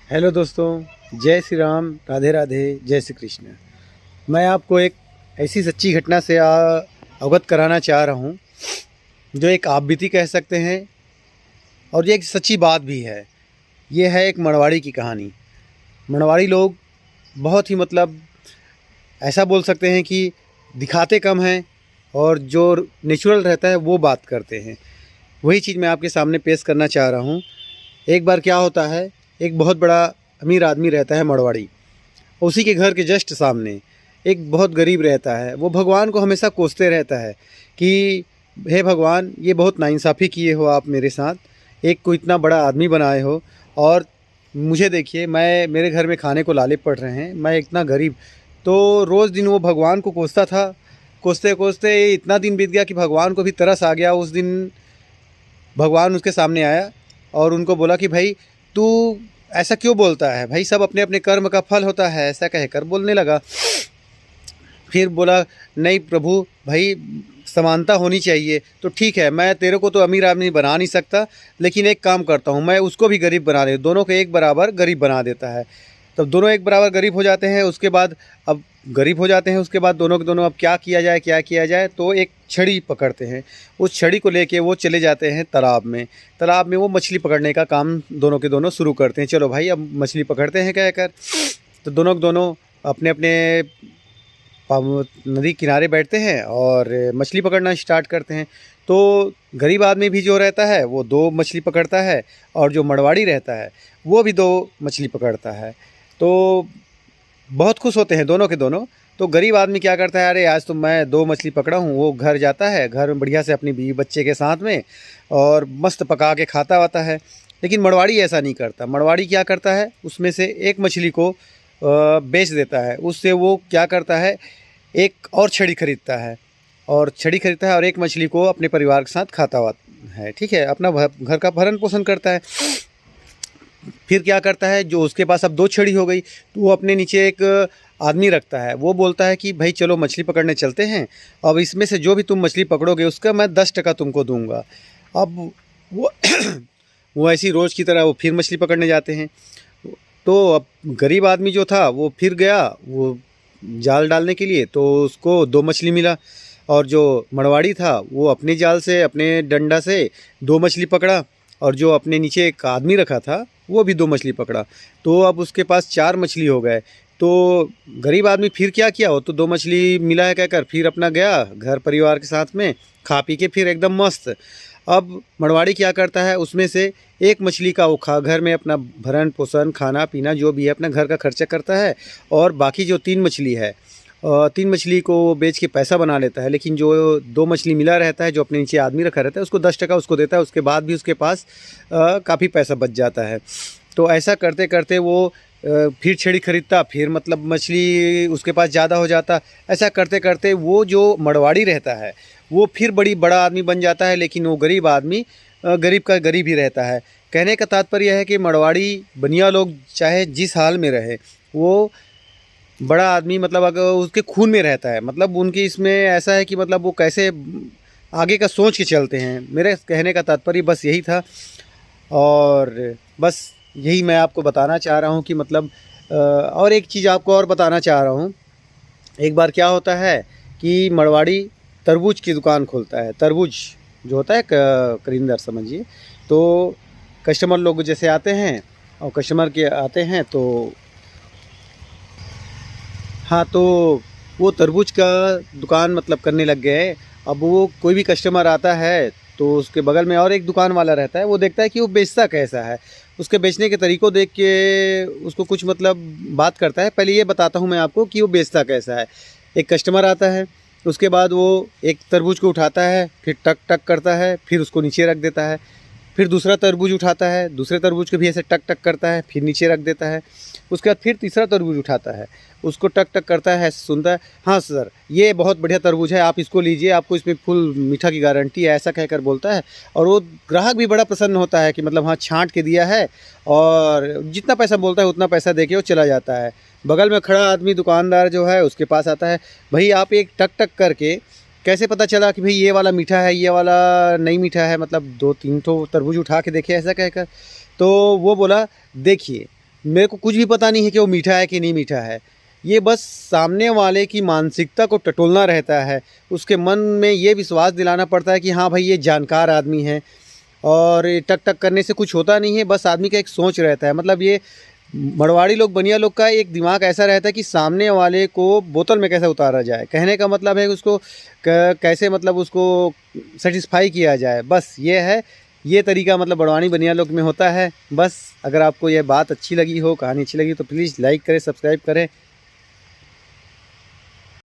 Hello दोस्तों, जय श्री राम, राधे राधे, जय श्री कृष्ण। मैं आपको एक ऐसी सच्ची घटना से अवगत कराना चाह रहा हूँ, जो एक आप बीती कह सकते हैं और ये एक सच्ची बात भी है। ये है एक मड़वाड़ी की कहानी। मड़वाड़ी लोग बहुत ही ऐसा बोल सकते हैं कि दिखाते कम हैं और जो नेचुरल रहता है वो बात करते हैं। वही चीज़ मैं आपके सामने पेश करना चाह रहा हूँ। एक बार क्या होता है, एक बहुत बड़ा अमीर आदमी रहता है मड़वाड़ी। उसी के घर के जस्ट सामने एक बहुत गरीब रहता है। वो भगवान को हमेशा कोसते रहता है कि हे भगवान, ये बहुत नाइंसाफ़ी किए हो आप मेरे साथ। एक को इतना बड़ा आदमी बनाए हो और मुझे देखिए, मैं मेरे घर में खाने को लाले पड़ रहे हैं, मैं इतना गरीब। तो रोज़ दिन वो भगवान को कोसता था। कोसते कोसते इतना दिन बीत गया कि भगवान को भी तरस आ गया। उस दिन भगवान उसके सामने आया और उनको बोला कि भाई, तू ऐसा क्यों बोलता है? भाई, सब अपने अपने कर्म का फल होता है, ऐसा कहकर बोलने लगा। फिर बोला, नहीं प्रभु, भाई समानता होनी चाहिए। तो ठीक है, मैं तेरे को तो अमीर आदमी बना नहीं सकता, लेकिन एक काम करता हूँ, मैं उसको भी गरीब बना दे, दोनों को एक बराबर गरीब बना देता है। तब दोनों एक बराबर गरीब हो जाते हैं। उसके बाद अब गरीब हो जाते हैं, उसके बाद दोनों के दोनों अब क्या किया जाए, क्या किया जाए? तो एक छड़ी पकड़ते हैं। उस छड़ी को लेके वो चले जाते हैं तालाब में। तालाब में वो मछली पकड़ने का काम दोनों के दोनों शुरू करते हैं। चलो भाई, अब मछली पकड़ते हैं कहकर। तो दोनों के दोनों अपने अपने नदी किनारे बैठते हैं और मछली पकड़ना स्टार्ट करते हैं। तो गरीब आदमी भी जो रहता है वो दो मछली पकड़ता है और जो मड़वाड़ी रहता है वो भी दो मछली पकड़ता है। तो बहुत खुश होते हैं दोनों के दोनों। तो गरीब आदमी क्या करता है, अरे आज तो मैं दो मछली पकड़ा हूँ। वो घर जाता है, घर में बढ़िया से अपनी बीवी बच्चे के साथ में और मस्त पका के खाता वाता है। लेकिन मड़वाड़ी ऐसा नहीं करता। मड़वाड़ी क्या करता है, उसमें से एक मछली को बेच देता है। उससे वो क्या करता है, एक और छड़ी खरीदता है और एक मछली को अपने परिवार के साथ खाता हुआ है। ठीक है, अपना घर का भरण पोषण करता है। फिर क्या करता है, जो उसके पास अब दो छड़ी हो गई, तो वो अपने नीचे एक आदमी रखता है। वो बोलता है कि भाई चलो मछली पकड़ने चलते हैं, अब इसमें से जो भी तुम मछली पकड़ोगे उसका मैं 10% तुमको दूंगा। अब वो वो ऐसी रोज़ की तरह वो फिर मछली पकड़ने जाते हैं। तो अब गरीब आदमी जो था वो फिर गया वो जाल डालने के लिए, तो उसको दो मछली मिला। और जो मड़वाड़ी था वो अपने जाल से, अपने डंडा से दो मछली पकड़ा और जो अपने नीचे एक आदमी रखा था वो भी दो मछली पकड़ा। तो अब उसके पास चार मछली हो गए। तो गरीब आदमी फिर क्या किया, वो तो दो मछली मिला है कहकर फिर अपना गया घर परिवार के साथ में, खा पी के फिर एकदम मस्त। अब मड़वाड़ी क्या करता है, उसमें से एक मछली का वो खा घर में अपना भरण पोषण, खाना पीना जो भी है अपना घर का खर्चा करता है। और बाकी जो तीन मछली है, तीन मछली को बेच के पैसा बना लेता है। लेकिन जो दो मछली मिला रहता है, जो अपने नीचे आदमी रखा रहता है, उसको 10% उसको देता है। उसके बाद भी उसके पास काफ़ी पैसा बच जाता है। तो ऐसा करते करते वो फिर छड़ी खरीदता, फिर मछली उसके पास ज़्यादा हो जाता। ऐसा करते करते वो जो मड़वाड़ी रहता है वो फिर बड़ा आदमी बन जाता है। लेकिन वो गरीब आदमी गरीब का गरीब ही रहता है। कहने का तात्पर्य है कि मड़वाड़ी बनिया लोग चाहे जिस हाल में रहे, वो बड़ा आदमी अगर उसके खून में रहता है। उनकी इसमें ऐसा है कि वो कैसे आगे का सोच के चलते हैं। मेरे कहने का तात्पर्य बस यही था और बस यही मैं आपको बताना चाह रहा हूँ कि और एक चीज़ आपको और बताना चाह रहा हूँ। एक बार क्या होता है कि मड़वाड़ी तरबूज की दुकान खोलता है। तरबूज जो होता है करिंदर समझिए। तो कस्टमर लोग जैसे आते हैं और कस्टमर के आते हैं तो हाँ, तो वो तरबूज का दुकान करने लग गए हैं। अब वो कोई भी कस्टमर आता है तो उसके बगल में और एक दुकान वाला रहता है। वो देखता है कि वो बेचता कैसा है, उसके बेचने के तरीक़ों देख के उसको कुछ बात करता है। पहले ये बताता हूँ मैं आपको कि वो बेचता कैसा है। एक कस्टमर आता है, उसके बाद वो एक तरबूज को उठाता है, फिर टक टक करता है, फिर उसको नीचे रख देता है। फिर दूसरा तरबूज उठाता है, दूसरे तरबूज को भी ऐसे टक टक करता है, फिर नीचे रख देता है। उसके बाद फिर तीसरा तरबूज उठाता है, उसको टक टक करता है, सुनता है, हाँ सर ये बहुत बढ़िया तरबूज है, आप इसको लीजिए, आपको इसमें फुल मीठा की गारंटी है, ऐसा कहकर बोलता है। और वो ग्राहक भी बड़ा प्रसन्न होता है कि हाँ छांट के दिया है और जितना पैसा बोलता है उतना पैसा दे के वो चला जाता है। बगल में खड़ा आदमी दुकानदार जो है उसके पास आता है, भाई आप एक टक टक करके कैसे पता चला कि भाई ये वाला मीठा है, ये वाला नहीं मीठा है? दो तीन तो तरबूज उठा के देखे ऐसा कहकर। तो वो बोला, देखिए मेरे को कुछ भी पता नहीं है कि वो मीठा है कि नहीं मीठा है। ये बस सामने वाले की मानसिकता को टटोलना रहता है, उसके मन में ये विश्वास दिलाना पड़ता है कि हाँ भाई ये जानकार आदमी है, और ये टक टक करने से कुछ होता नहीं है, बस आदमी का एक सोच रहता है। मतलब ये मरवाड़ी लोग, बनिया लोग का एक दिमाग ऐसा रहता है कि सामने वाले को बोतल में कैसे उतारा जाए। कहने का मतलब है कि उसको कैसे मतलब उसको सेटिस्फाई किया जाए, बस ये है। ये तरीका मतलब बड़वानी बनिया लोग में होता है। बस अगर आपको यह बात अच्छी लगी हो, कहानी अच्छी लगी तो प्लीज़ लाइक करें, सब्सक्राइब करें।